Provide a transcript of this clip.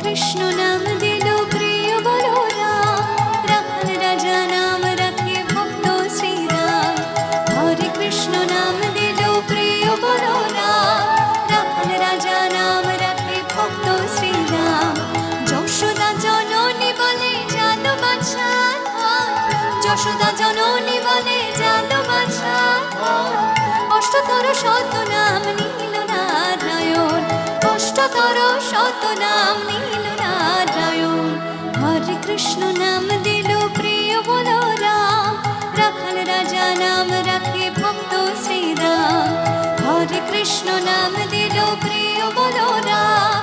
কৃষ্ণ নাম দিল প্রিয় বলরাম, রাখাল রাজা নাম রাখে ভক্ত শ্রীরাম। হরে কৃষ্ণ নাম দিল প্রিয় বলরাম, রাখাল রাজা নাম রাখে ভক্ত শ্রীরাম। যশোদা জননী বলে জাত বাছা, যশোদা জননী বলে জাত বাছা। অষ্টতর শত নাম নীল নারায়ণ, অষ্টতর শত নাম নীল নারায়ণ। হরে কৃষ্ণ নাম দিল প্রিয় বলরাম, রাখাল রাজা নাম রাখে ভক্ত শ্রীরাম। হরে কৃষ্ণ নাম দিল প্রিয় বলরাম,